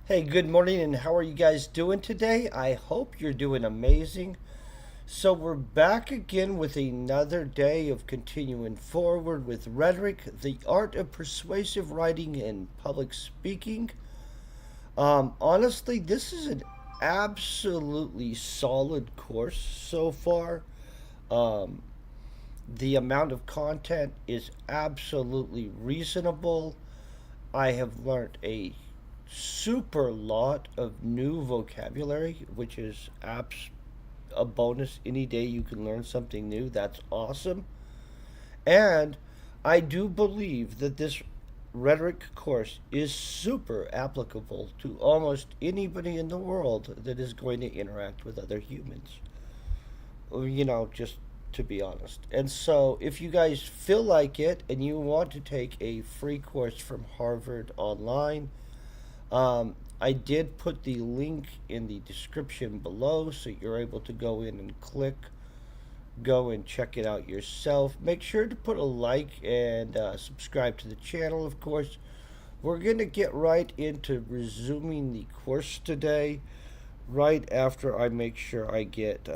Hey, good morning, and how are you guys doing today? I hope you're doing amazing. So, we're back again with another day of continuing forward with rhetoric, the art of persuasive writing and public speaking. Honestly, this is an absolutely solid course so far. Um, the amount of content is absolutely reasonable. I have learned a super lot of new vocabulary, which is a bonus. Any day you can learn something new, that's awesome. And I do believe that this rhetoric course is super applicable to almost anybody in the world that is going to interact with other humans. Just to be honest. And so, if you guys feel like it and you want to take a free course from Harvard online, I did put the link in the description below so you're able to go in and go and check it out yourself. Make sure to put a like and subscribe to the channel, of course. We're going to get right into resuming the course today, right after I make sure I get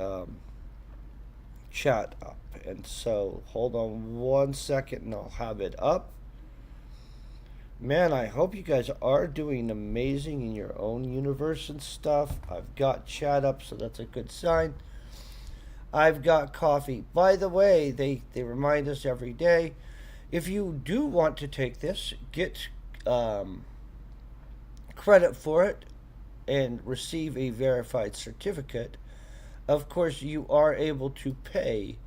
chat up. And so, hold on one second and I'll have it up. Man, I hope you guys are doing amazing in your own universe and stuff. I've got chat up, so that's a good sign. I've got coffee. By the way, they remind us every day. If you do want to take this, get credit for it and receive a verified certificate, of course, you are able to pay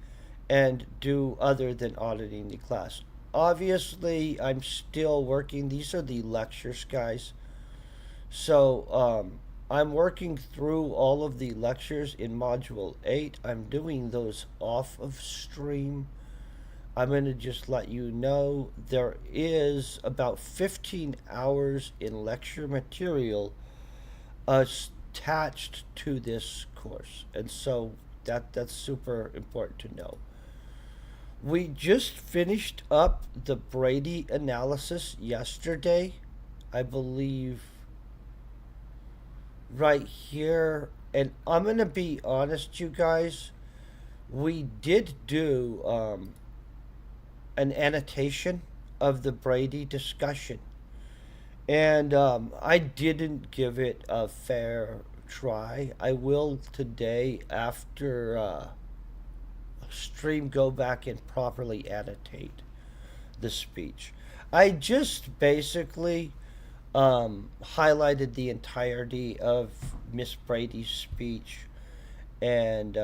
and do other than auditing the class. Obviously, I'm still working. These are the lectures, guys. So, I'm working through all of the lectures in Module 8. I'm doing those off of stream. I'm going to just let you know there is about 15 hours in lecture material attached to this course. And so that's super important to know. We just finished up the Brady analysis yesterday, I believe, right here. And I'm going to be honest, you guys, we did do an annotation of the Brady discussion. And I didn't give it a fair try. I will today after stream go back and properly annotate the speech. I just basically highlighted the entirety of Miss Brady's speech and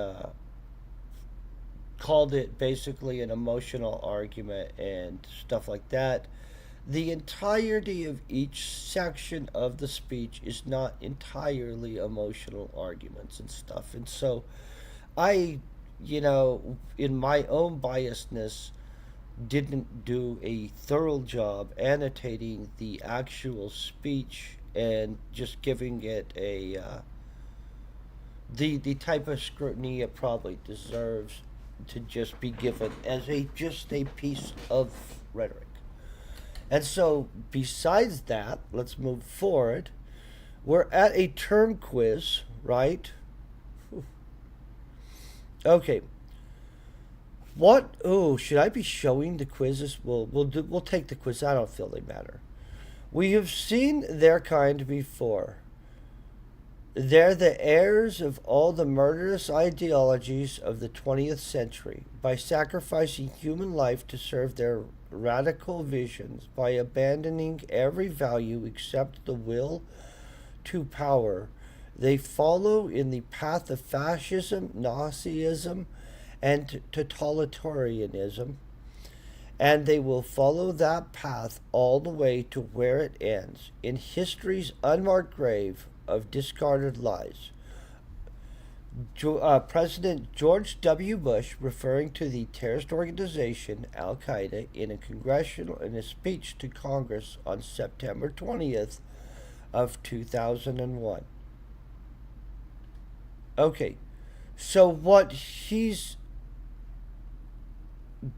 called it basically an emotional argument and stuff like that. The entirety of each section of the speech is not entirely emotional arguments and stuff. And so I, in my own biasness, didn't do a thorough job annotating the actual speech and just giving it the type of scrutiny it probably deserves to just be given as a piece of rhetoric. And so, besides that, let's move forward. We're at a term quiz, right? Okay. What? Oh, should I be showing the quizzes? We'll take the quiz. I don't feel they matter. We have seen their kind before. They're the heirs of all the murderous ideologies of the 20th century by sacrificing human life to serve their radical visions, by abandoning every value except the will to power. They follow in the path of fascism, Nazism, and totalitarianism, and they will follow that path all the way to where it ends in history's unmarked grave of discarded lies. President George W. Bush, referring to the terrorist organization Al Qaeda in a speech to Congress on September 20th of 2001. Okay, so what he's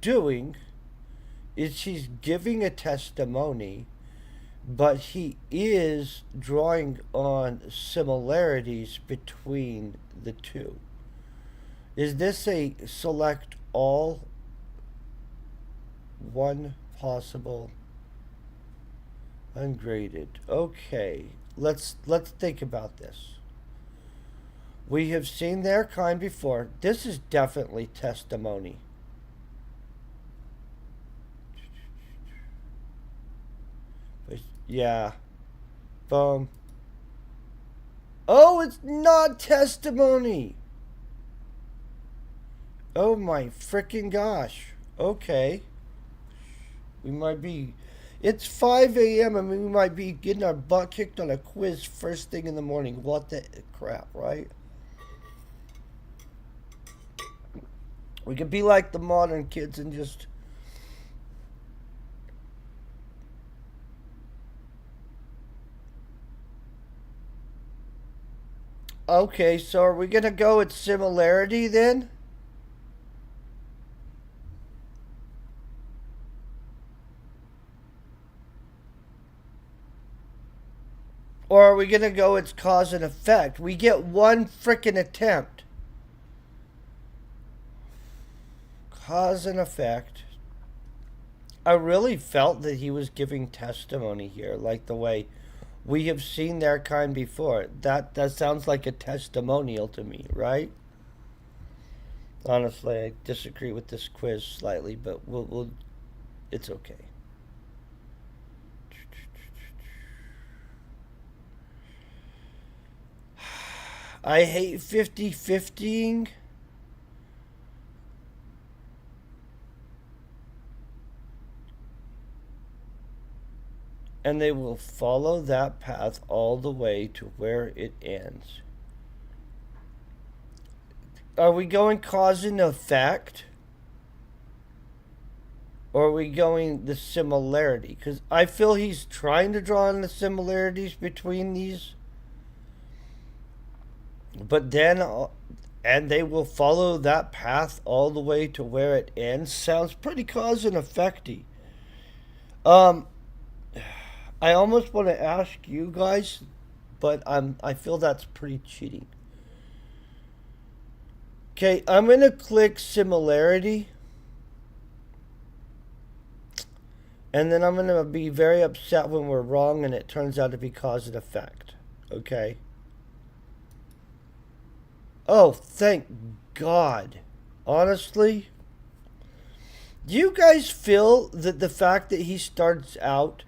doing is he's giving a testimony but he is drawing on similarities between the two. Is this a select all, one possible, ungraded? Okay, let's think about this. We have seen their kind before. This is definitely testimony. Yeah. Boom. Oh, it's not testimony. Oh my freaking gosh. Okay. We might be. It's 5 a.m. and we might be getting our butt kicked on a quiz first thing in the morning. What the crap, right? We could be like the modern kids and just. Okay, so are we going to go with similarity then? Or are we going to go with cause and effect? We get one freaking attempt. Cause and effect. I really felt that he was giving testimony here, like the way we have seen their kind before. That sounds like a testimonial to me, right? Honestly, I disagree with this quiz slightly, but we'll it's okay. I hate 50-50ing. And they will follow that path all the way to where it ends. Are we going cause and effect? Or are we going the similarity? Because I feel he's trying to draw on the similarities between these. But then, and they will follow that path all the way to where it ends. Sounds pretty cause and effecty. I almost want to ask you guys, but I feel that's pretty cheating. Okay, I'm gonna click similarity, and then I'm gonna be very upset when we're wrong and it turns out to be cause and effect. Okay. Oh, thank God. Honestly, do you guys feel that the fact that he starts out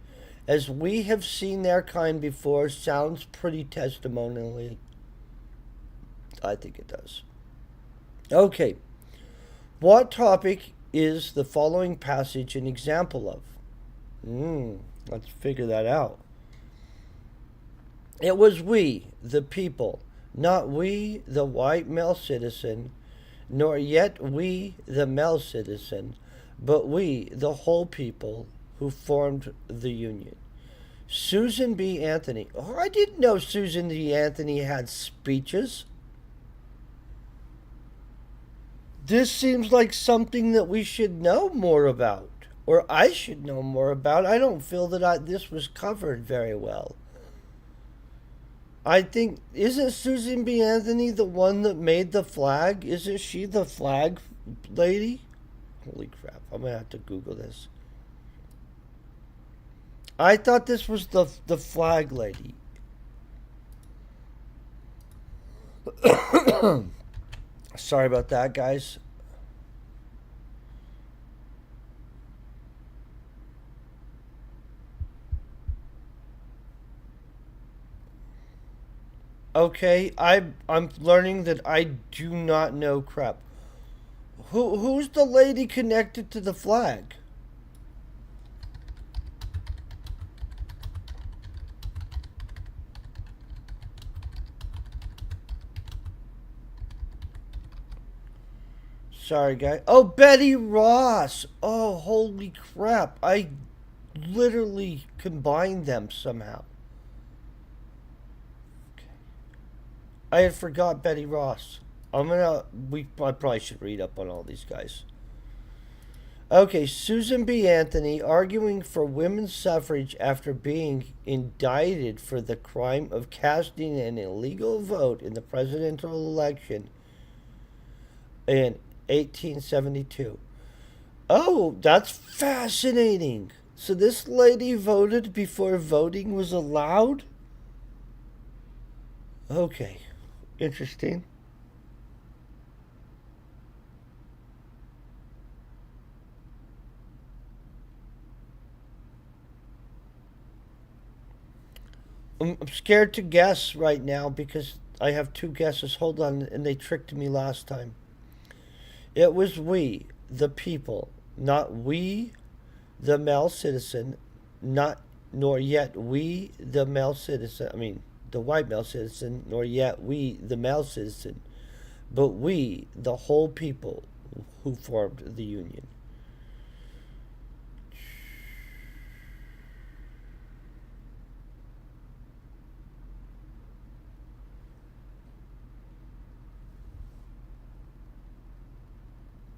as we have seen their kind before sounds pretty testimonially? I think it does. Okay. What topic is the following passage an example of? Let's figure that out. It was we, the people, not we, the white male citizen, nor yet we, the male citizen, but we, the whole people, who formed the Union. Susan B. Anthony. Oh, I didn't know Susan B. Anthony had speeches. This seems like something that we should know more about, or I should know more about. I don't feel that this was covered very well. I think, isn't Susan B. Anthony the one that made the flag? Isn't she the flag lady? Holy crap, I'm going to have to Google this. I thought this was the flag lady. Sorry about that, guys. Okay, I'm learning that I do not know crap. Who's the lady connected to the flag? Sorry, guys. Oh, Betty Ross. Oh, holy crap. I literally combined them somehow. Okay. I had forgot Betty Ross. I probably should read up on all these guys. Okay, Susan B. Anthony arguing for women's suffrage after being indicted for the crime of casting an illegal vote in the presidential election in 1872. Oh, that's fascinating. So this lady voted before voting was allowed? Okay, interesting. I'm scared to guess right now because I have two guesses. Hold on, and they tricked me last time. It was we, the people, not we, the male citizen, not nor yet we, the male citizen. I mean, the white male citizen, nor yet we, the male citizen, but we, the whole people who formed the Union.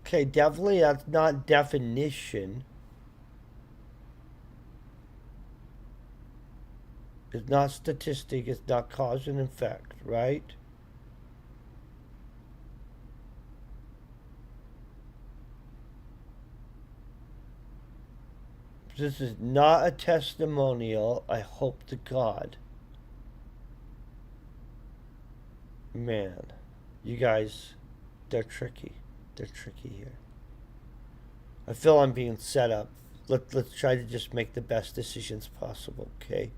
Okay, definitely that's not definition. It's not statistic. It's not cause and effect, right? This is not a testimonial. I hope to God. Man, you guys, they're tricky. They're tricky here. I feel I'm being set up. Let's try to just make the best decisions possible, okay?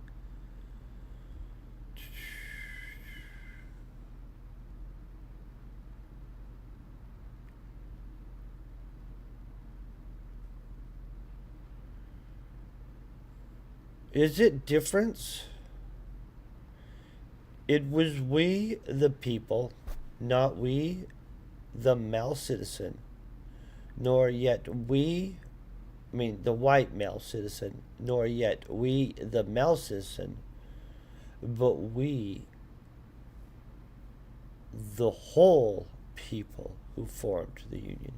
Is it difference? It was we, the people, not we, the male citizen, nor yet we, I mean, the white male citizen, nor yet we, the male citizen, but we, the whole people who formed the Union.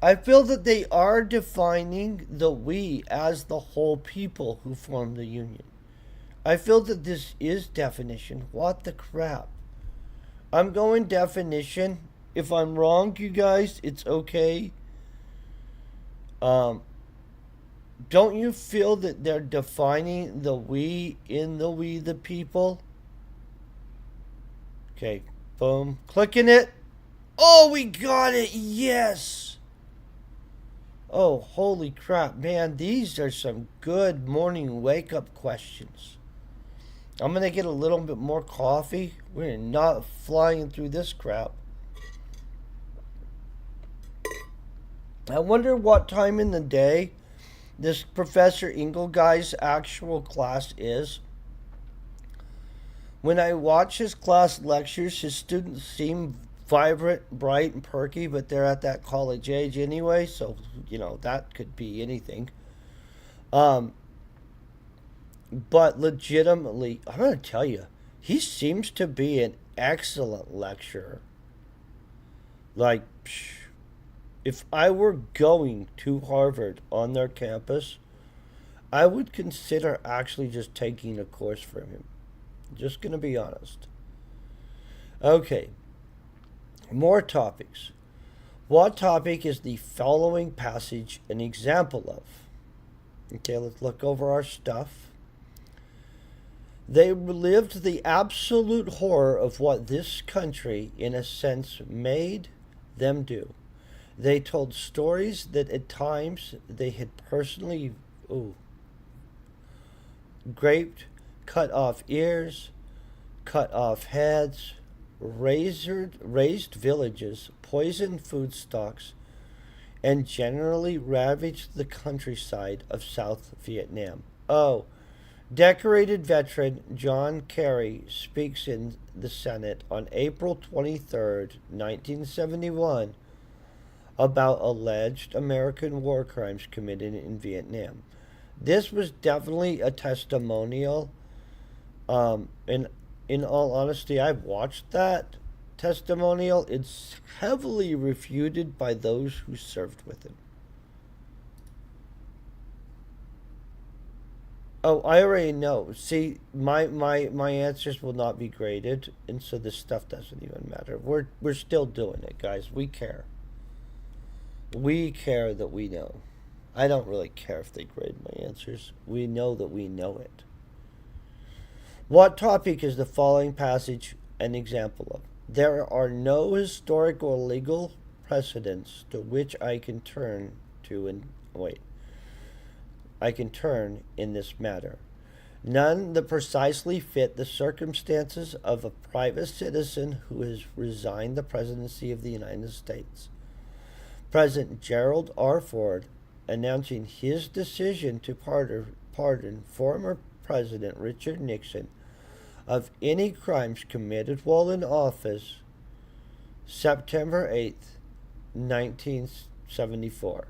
I feel that they are defining the we as the whole people who formed the Union. I feel that this is definition. What the crap? I'm going definition. If I'm wrong, you guys, it's okay. Um, don't you feel that they're defining the we in the we the people? Okay, boom. Clicking it. Oh, we got it. Yes. Oh, holy crap, man. These are some good morning wake up questions. I'm going to get a little bit more coffee. We're not flying through this crap. I wonder what time in the day this Professor Ingle guy's actual class is. When I watch his class lectures, his students seem vibrant, bright, and perky, but they're at that college age anyway, so, that could be anything. Um, but legitimately, I'm going to tell you, he seems to be an excellent lecturer. Like, if I were going to Harvard on their campus, I would consider actually just taking a course from him. Just going to be honest. Okay, more topics. What topic is the following passage an example of? Okay, let's look over our stuff. They lived the absolute horror of what this country, in a sense, made them do. They told stories that at times they had personally graped, cut off ears, cut off heads, raised villages, poisoned food stocks, and generally ravaged the countryside of South Vietnam. Oh, decorated veteran John Kerry speaks in the Senate on April 23rd, 1971, about alleged American war crimes committed in Vietnam. This was definitely a testimonial, and In all honesty, I've watched that testimonial. It's heavily refuted by those who served with him. Oh, I already know. See, my answers will not be graded, and so this stuff doesn't even matter. We're still doing it, guys. We care. We care that we know. I don't really care if they grade my answers. We know that we know it. What topic is the following passage an example of? There are no historic or legal precedents to which I can turn to in wait. I can turn in this matter. None that precisely fit the circumstances of a private citizen who has resigned the presidency of the United States. President Gerald R. Ford, announcing his decision to pardon former President Richard Nixon of any crimes committed while in office, September 8th, 1974.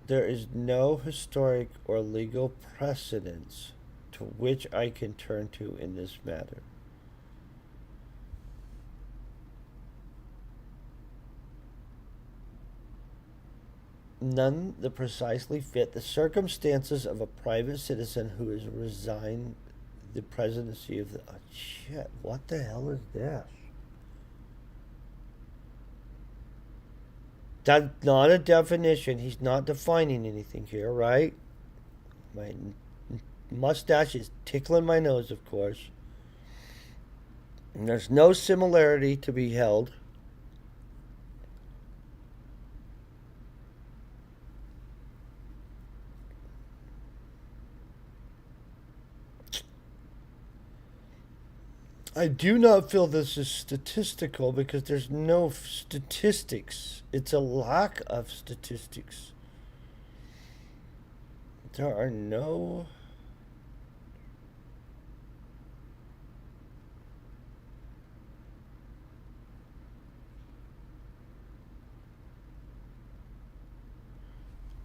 There is no historic or legal precedence to which I can turn to in this matter. None that precisely fit the circumstances of a private citizen who has resigned the presidency of the. Oh, shit, what the hell is this? That's not a definition. He's not defining anything here, right? My mustache is tickling my nose, of course. And there's no similarity to be held. I do not feel this is statistical because there's no statistics. It's a lack of statistics. There are no.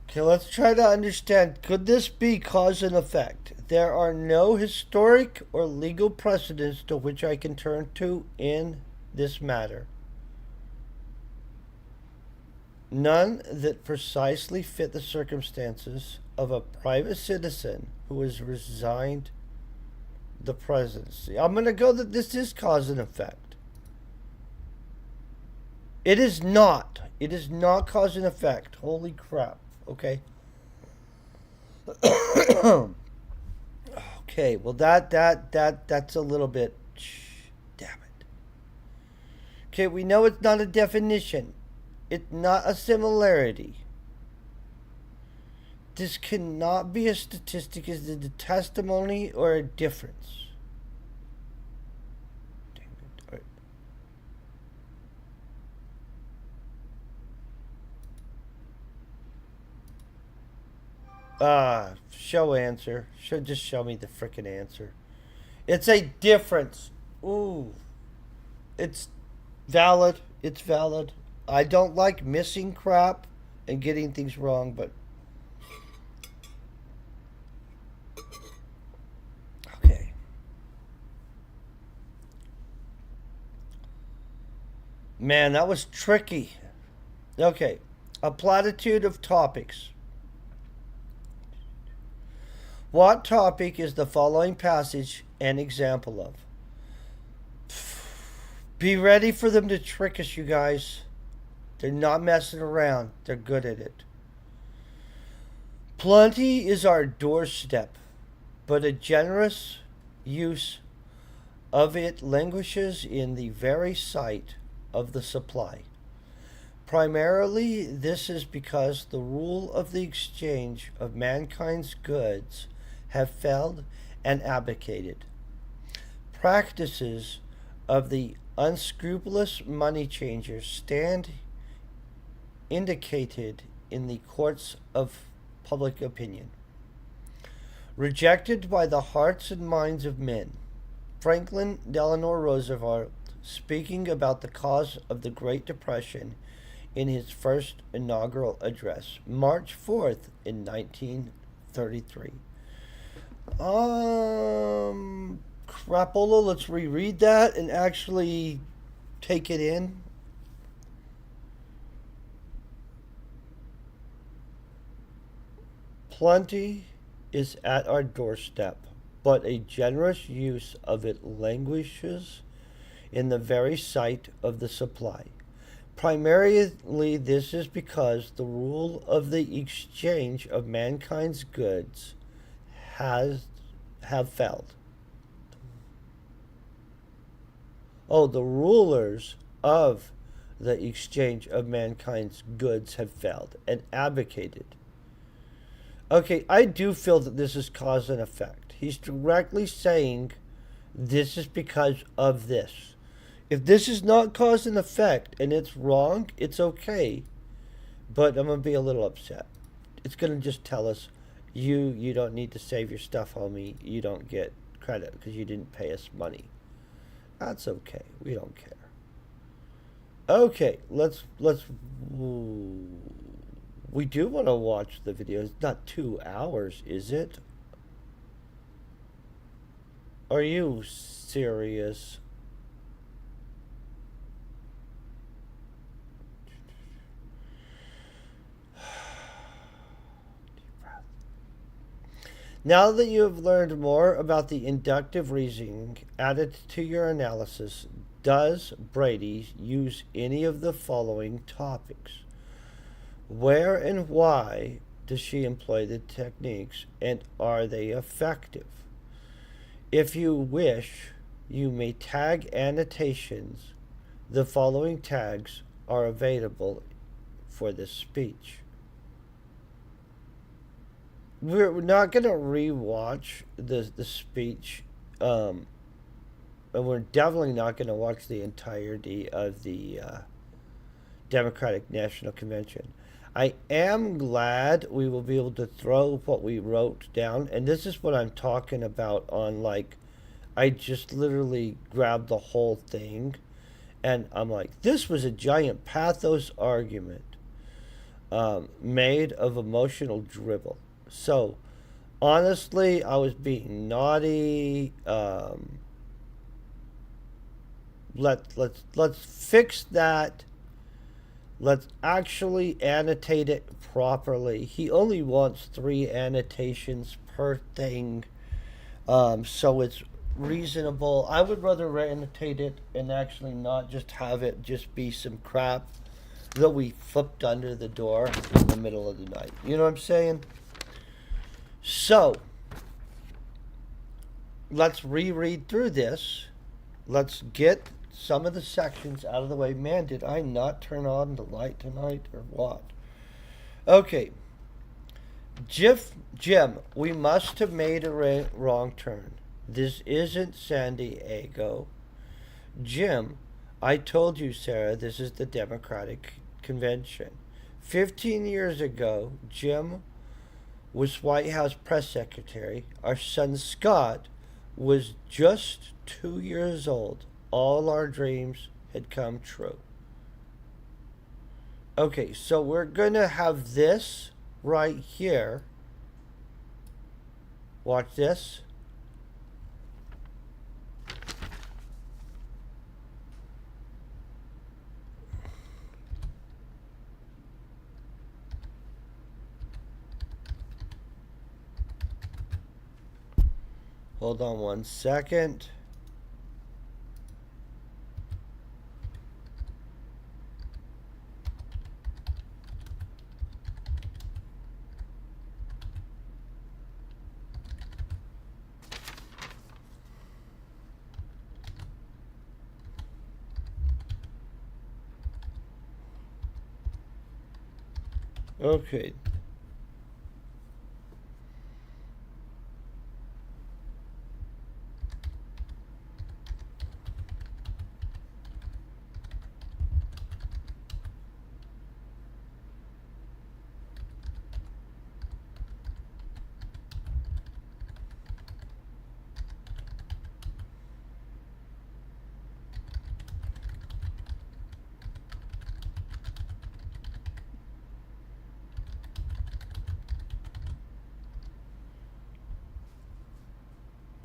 Okay, let's try to understand. Could this be cause and effect? There are no historic or legal precedents to which I can turn to in this matter. None that precisely fit the circumstances of a private citizen who has resigned the presidency. I'm going to go that this is cause and effect. It is not. It is not cause and effect. Holy crap. Okay. Okay, well that's a little bit damn it. Okay, we know it's not a definition. It's not a similarity. This cannot be a statistic. Is it a testimony or a difference? Dang it. Show answer. Just show me the frickin' answer. It's a difference. Ooh. It's valid. It's valid. I don't like missing crap and getting things wrong, but. Okay. Man, that was tricky. Okay. A platitude of topics. What topic is the following passage an example of? Be ready for them to trick us, you guys. They're not messing around. They're good at it. Plenty is our doorstep, but a generous use of it languishes in the very sight of the supply. Primarily, this is because the rule of the exchange of mankind's goods have failed and abdicated. Practices of the unscrupulous money changers stand indicated in the courts of public opinion. Rejected by the hearts and minds of men. Franklin Delano Roosevelt, speaking about the cause of the Great Depression in his first inaugural address, March 4th in 1933. Crapola, let's reread that and actually take it in. Plenty is at our doorstep, but a generous use of it languishes in the very sight of the supply. Primarily, this is because the rule of the exchange of mankind's goods has have failed. Oh, the rulers of the exchange of mankind's goods have failed and abdicated. Okay, I do feel that this is cause and effect. He's directly saying this is because of this. If this is not cause and effect and it's wrong, it's okay. But I'm going to be a little upset. It's going to just tell us, you don't need to save your stuff, homie. You don't get credit because you didn't pay us money. That's okay. We don't care. Okay, we do want to watch the video. It's not 2 hours, is it? Are you serious? Now that you have learned more about the inductive reasoning added to your analysis, does Brady use any of the following topics? Where and why does she employ the techniques, and are they effective? If you wish, you may tag annotations. The following tags are available for this speech. We're not going to rewatch the speech, and we're definitely not going to watch the entirety of the Democratic National Convention. I am glad we will be able to throw what we wrote down, and this is what I'm talking about on, like, I just literally grabbed the whole thing, and I'm like, this was a giant pathos argument made of emotional dribble. So, honestly, I was being naughty. Let's fix that. Let's actually annotate it properly. He only wants 3 annotations per thing, so it's reasonable. I would rather annotate it and actually not just have it just be some crap that we flipped under the door in the middle of the night. You know what I'm saying? So, let's reread through this. Let's get some of the sections out of the way. Man, did I not turn on the light tonight or what? Okay. Jim, we must have made a wrong turn. This isn't San Diego. Jim, I told you, Sarah, this is the Democratic Convention. 15 years ago, Jim was White House press secretary. Our son Scott was just 2 years old. All our dreams had come true. Okay, so we're going to have this right here. Watch this. Hold on 1 second. Okay.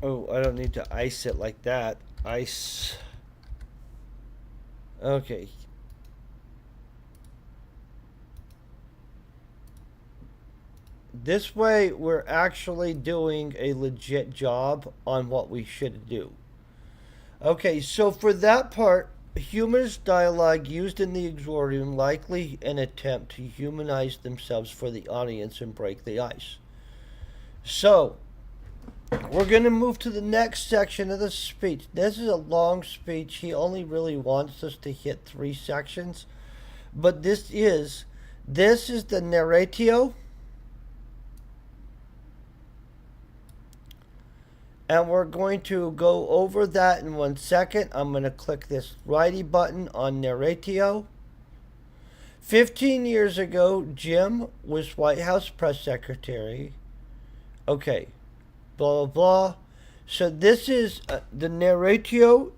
Oh, I don't need to ice it like that. Ice. Okay. This way, we're actually doing a legit job on what we should do. Okay, so for that part, humorous dialogue used in the exordium likely an attempt to humanize themselves for the audience and break the ice. So, we're going to move to the next section of the speech. This is a long speech. He only really wants us to hit 3 sections, but this is the narratio, and we're going to go over that in 1 second. I'm going to click this righty button on narratio. 15 years ago, Jim was White House press secretary. Okay, blah, blah, blah. So this is the narratio.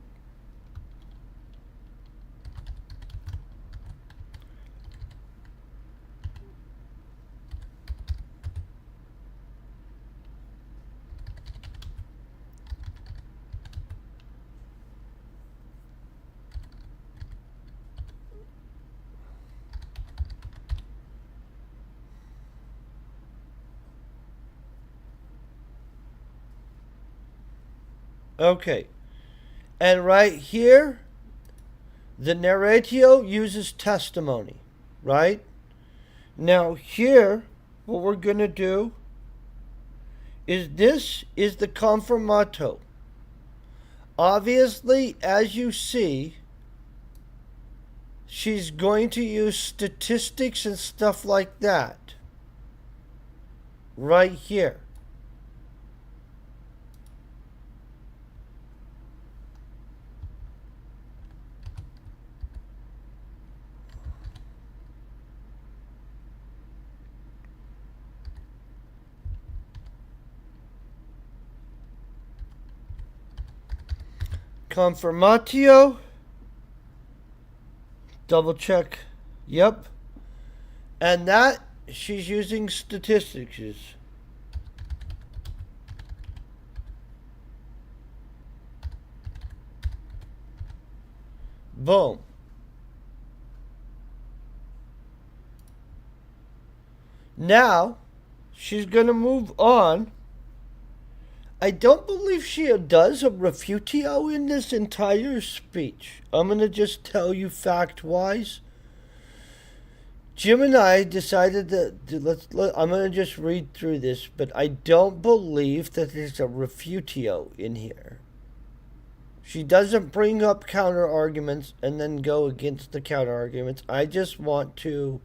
Okay, and right here, the narratio uses testimony, right? Now here, what we're going to do is this is the confirmato. Obviously, as you see, she's going to use statistics and stuff like that right here. Confirmatio. Double check. Yep. And that, she's using statistics. Boom. Now, she's going to move on. I don't believe she does a refutio in this entire speech. I'm going to just tell you fact-wise. Jim and I decided that I'm going to just read through this, but I don't believe that there's a refutio in here. She doesn't bring up counter arguments and then go against the counter arguments. I just want to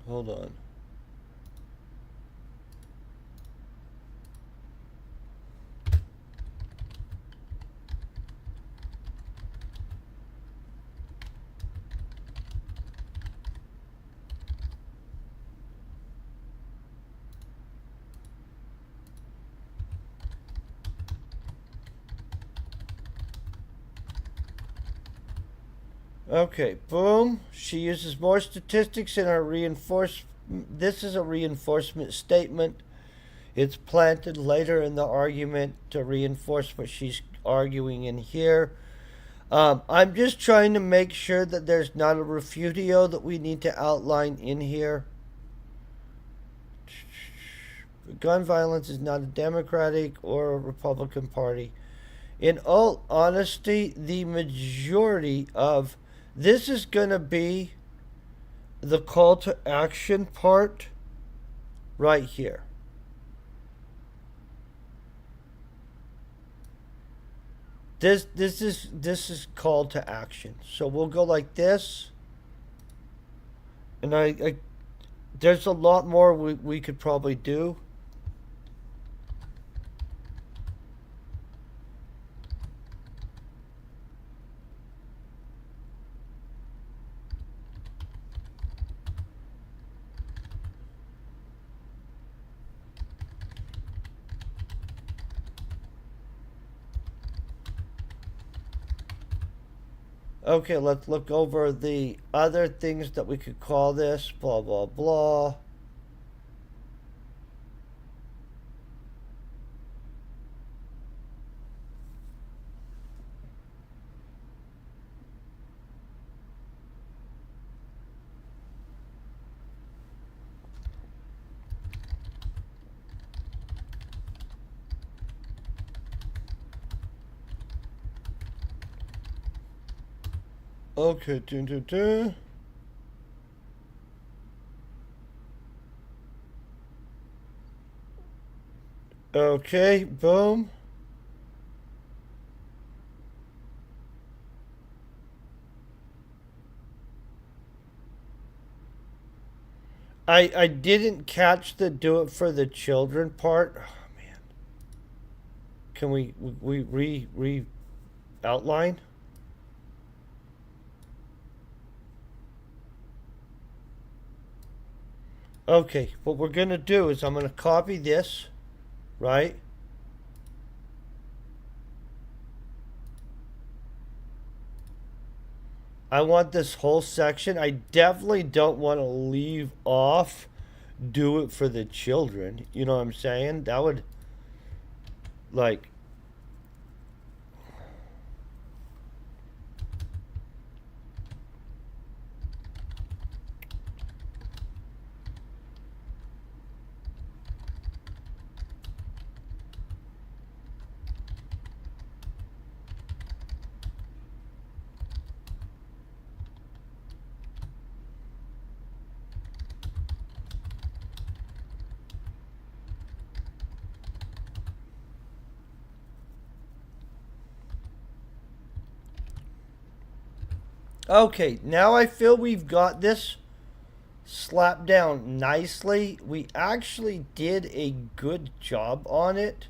hold on. Okay, boom. She uses more statistics in her reinforcement. This is a reinforcement statement. It's planted later in the argument to reinforce what she's arguing in here. I'm just trying to make sure that there's not a refutio that we need to outline in here. Gun violence is not a Democratic or a Republican Party. In all honesty, the majority of this is going to be the call to action part right here. This is call to action. So we'll go like this, and I there's a lot more we could probably do. Okay, let's look over the other things that we could call this. Blah, blah, blah. Okay, dun, dun, dun. Okay, boom. I didn't catch the do it for the children part. Oh man. Can we re outline? Okay, what we're gonna do is I'm gonna copy this, right? I want this whole section. I definitely don't want to leave off do it for the children. You know what I'm saying? That would like okay, now I feel we've got this slapped down nicely. We actually did a good job on it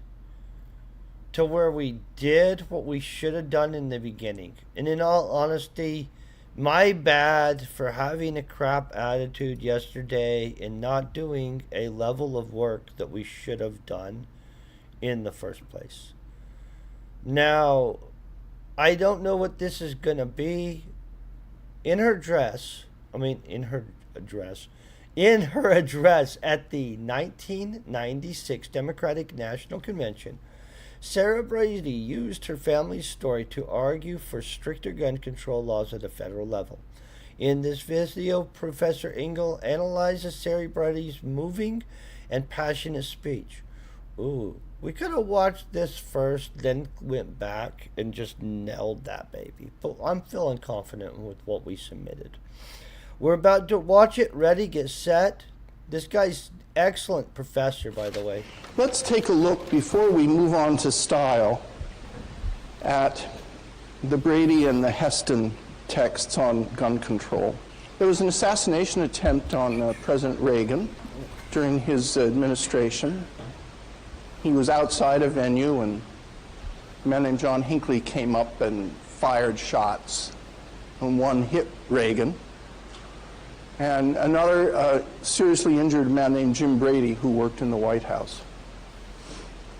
to where we did what we should have done in the beginning. And in all honesty, my bad for having a crap attitude yesterday and not doing a level of work that we should have done in the first place. Now, I don't know what this is going to be. In her dress, I mean, in her address at the 1996 Democratic National Convention, Sarah Brady used her family's story to argue for stricter gun control laws at a federal level. In this video, Professor Engel analyzes Sarah Brady's moving and passionate speech. Ooh, we could have watched this first, then went back and just nailed that baby. But I'm feeling confident with what we submitted. We're about to watch it. Ready, get set. This guy's excellent professor, by the way. Let's take a look, before we move on to style, at the Brady and the Heston texts on gun control. There was an assassination attempt on President Reagan during his administration. He was outside a venue, and a man named John Hinckley came up and fired shots, and one hit Reagan. And another seriously injured man named Jim Brady, who worked in the White House.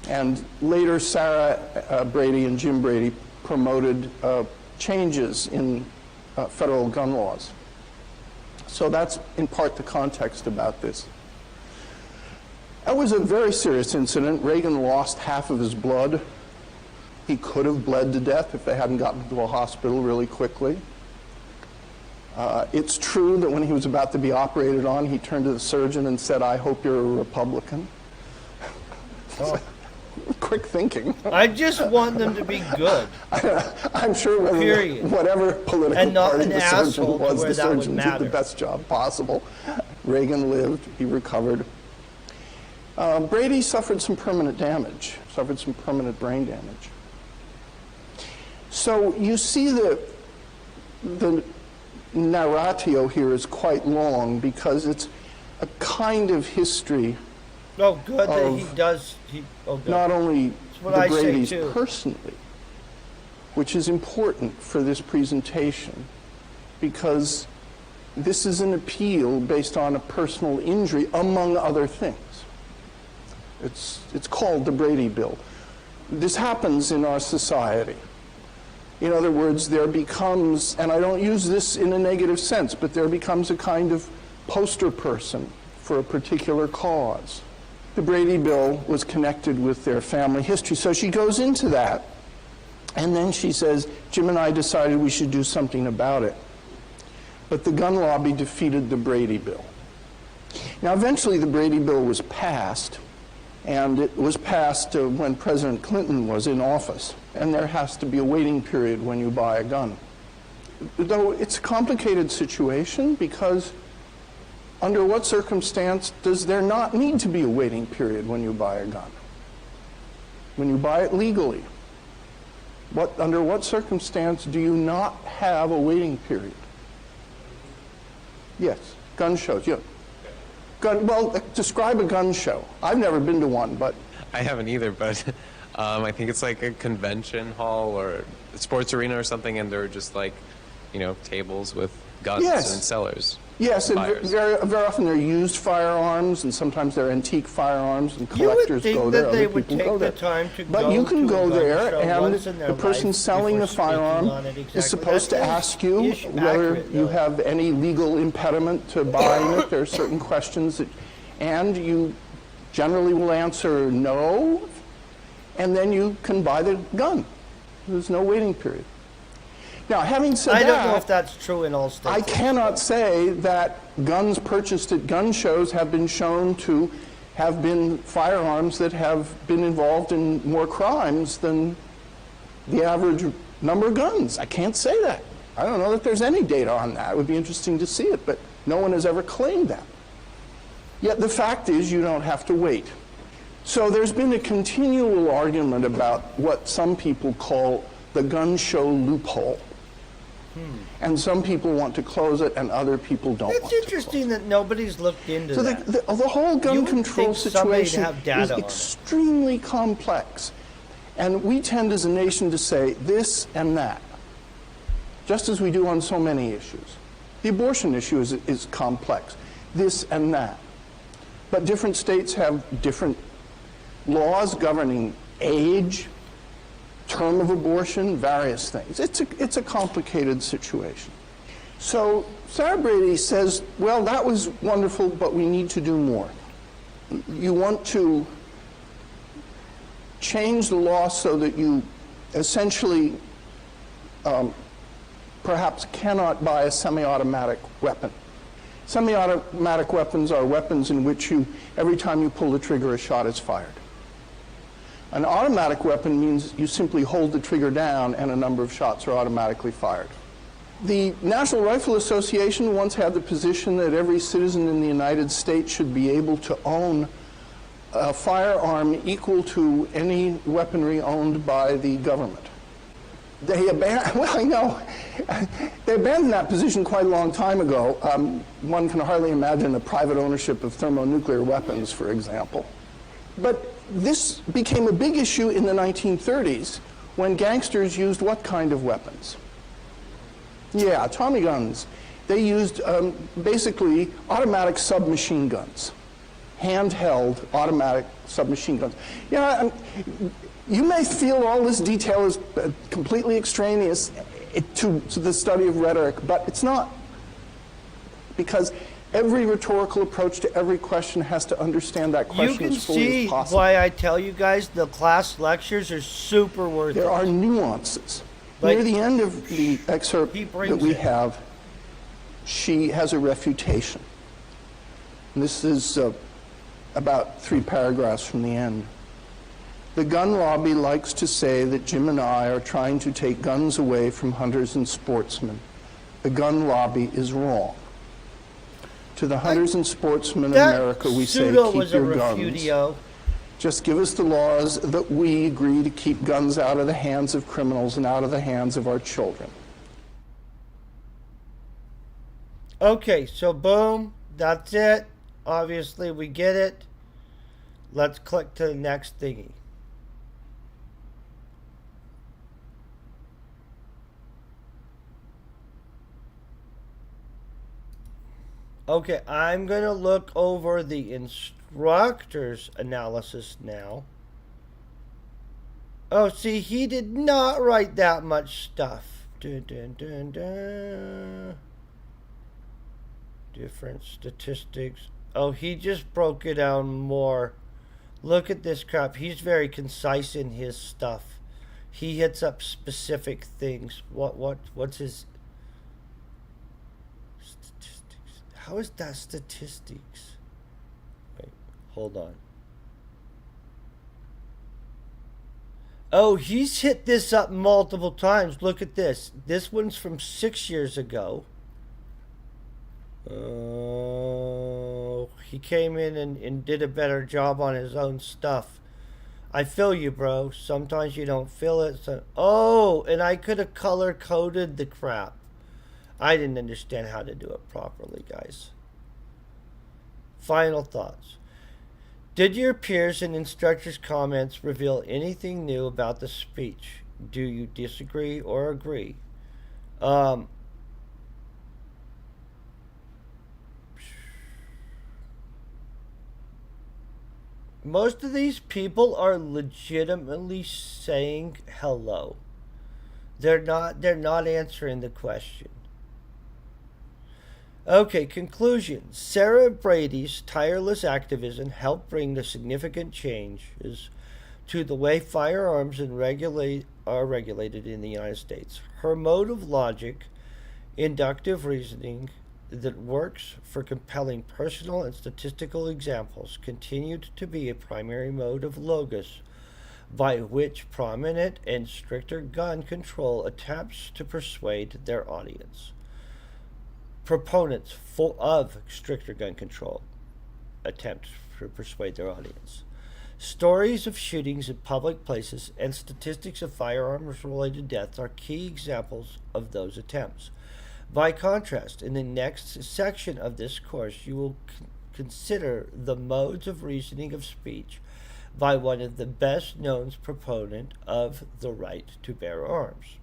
And later, Sarah Brady and Jim Brady promoted changes in federal gun laws. So that's in part the context about this. That was a very serious incident. Reagan lost half of his blood. He could have bled to death if they hadn't gotten to a hospital really quickly. It's true that when he was about to be operated on, he turned to the surgeon and said, "I hope you're a Republican." Oh. Quick thinking. I just want them to be good. I'm sure whatever political and not party an the surgeon was, the that surgeon did the best job possible. Reagan lived, he recovered. Brady suffered some permanent damage, suffered some permanent brain damage. So you see the narratio here is quite long because it's a kind of history. Oh, good that he does. Not only the Bradys personally, which is important for this presentation, because this is an appeal based on a personal injury, among other things. It's called the Brady Bill. This happens in our society. In other words, there becomes, and I don't use this in a negative sense, but there becomes a kind of poster person for a particular cause. The Brady Bill was connected with their family history, so she goes into that. And then she says, Jim and I decided we should do something about it. But the gun lobby defeated the Brady Bill. Now, eventually the Brady Bill was passed, and it was passed when President Clinton was in office. And there has to be a waiting period when you buy a gun. Though it's a complicated situation, because under what circumstance does there not need to be a waiting period when you buy a gun? When you buy it legally. Under what circumstance do you not have a waiting period? Yes, gun shows. Yeah. Well, describe a gun show. I've never been to one, but I haven't either, but I think it's like a convention hall or a sports arena or something, and they're just like, tables with guns Yes. and sellers. yes, and Buyers. very often they're used firearms, and sometimes they're antique firearms, and You would collectors think go that there. they Other would people take go the there. time to But go you can to a go gun there, show and once in their the person life selling the before speaking firearm on it. is Exactly. supposed to That ask you is whether accurate, you though. have any legal impediment to buying it. There are certain questions and you generally will answer no, and then you can buy the gun. There's no waiting period. Now, having said I that, don't know if that's true in all states. I cannot say that guns purchased at gun shows have been shown to have been firearms that have been involved in more crimes than the average number of guns. I can't say that. I don't know that there's any data on that. It would be interesting to see it, but no one has ever claimed that. Yet the fact is you don't have to wait. So there's been a continual argument about what some people call the gun show loophole. And some people want to close it, and other people don't want It's to interesting that nobody's looked into close it. So that. the whole You gun would control think somebody'd situation have data is on it. extremely complex. And we tend as a nation to say this and that, just as we do on so many issues. The abortion issue is complex, this and that. But different states have different laws governing age, term of abortion, various things. It's a complicated situation. So Sarah Brady says, well, that was wonderful, but we need to do more. You want to change the law so that you essentially perhaps cannot buy a semi-automatic weapon. Semi-automatic weapons are weapons in which every time you pull the trigger, a shot is fired. An automatic weapon means you simply hold the trigger down and a number of shots are automatically fired. The National Rifle Association once had the position that every citizen in the United States should be able to own a firearm equal to any weaponry owned by the government. They abandoned that position quite a long time ago. One can hardly imagine a private ownership of thermonuclear weapons, for example. But this became a big issue in the 1930s when gangsters used what kind of weapons? Yeah, Tommy guns. They used basically automatic submachine guns, handheld automatic submachine guns. Yeah, you may feel all this detail is completely extraneous to the study of rhetoric, but it's not, because every rhetorical approach to every question has to understand that You question can as fully see as possible. why I tell you guys the class lectures are super worth There it. are nuances. Like, Near the end of the excerpt he that brings we it. have, she has a refutation. And this is about 3 paragraphs from the end. The gun lobby likes to say that Jim and I are trying to take guns away from hunters and sportsmen. The gun lobby is wrong. To the hunters and sportsmen in That America, we say, pseudo keep was a your guns. refutio. Just give us the laws that we agree to keep guns out of the hands of criminals and out of the hands of our children. Okay, so boom, that's it. Obviously, we get it. Let's click to the next thingy. Okay, I'm going to look over the instructor's analysis now. Oh, see, he did not write that much stuff. Dun, dun, dun, dun. Different statistics. Oh, he just broke it down more. Look at this crap. He's very concise in his stuff. He hits up specific things. What's his statistics? How is that statistics? Wait, hold on. Oh, he's hit this up multiple times. Look at this. This one's from 6 years ago. Oh, he came in and did a better job on his own stuff. I feel you, bro. Sometimes you don't feel it. Oh, and I could have color coded the crap. I didn't understand how to do it properly, guys. Final thoughts. Did your peers and instructors' comments reveal anything new about the speech? Do you disagree or agree? Most of these people are legitimately saying hello. They're not answering the question. Okay, conclusion. Sarah Brady's tireless activism helped bring the significant changes to the way firearms are regulated in the United States. Her mode of logic, inductive reasoning that works for compelling personal and statistical examples continued to be a primary mode of logos by which prominent and stricter gun control attempts to persuade their audience. Proponents of stricter gun control attempt to persuade their audience. Stories of shootings in public places and statistics of firearms related deaths are key examples of those attempts. By contrast, in the next section of this course, you will consider the modes of reasoning of speech by one of the best known proponent of the right to bear arms.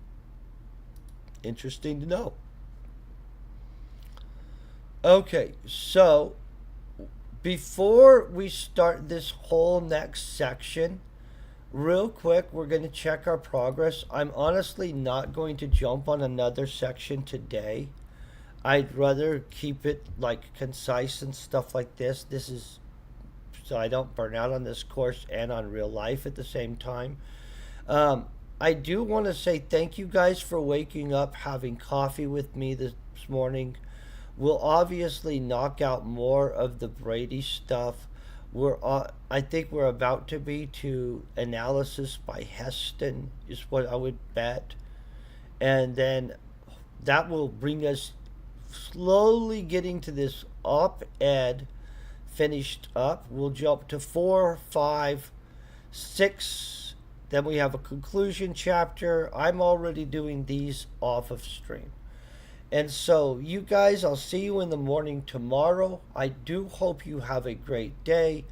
Interesting to know. Okay, so before we start this whole next section, real quick, we're going to check our progress. I'm honestly not going to jump on another section today. I'd rather keep it like concise and stuff like this. This is so I don't burn out on this course and on real life at the same time. I do want to say thank you guys for waking up, having coffee with me this morning. We'll obviously knock out more of the Brady stuff. I think we're about to be to analysis by Heston is what I would bet, and then that will bring us slowly getting to this op-ed finished up. We'll jump to 4, 5, 6. Then we have a conclusion chapter. I'm already doing these off of stream. And so, you guys, I'll see you in the morning tomorrow. I do hope you have a great day.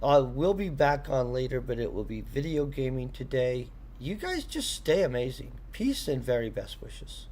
We'll be back on later, but it will be video gaming today. You guys just stay amazing. Peace and very best wishes.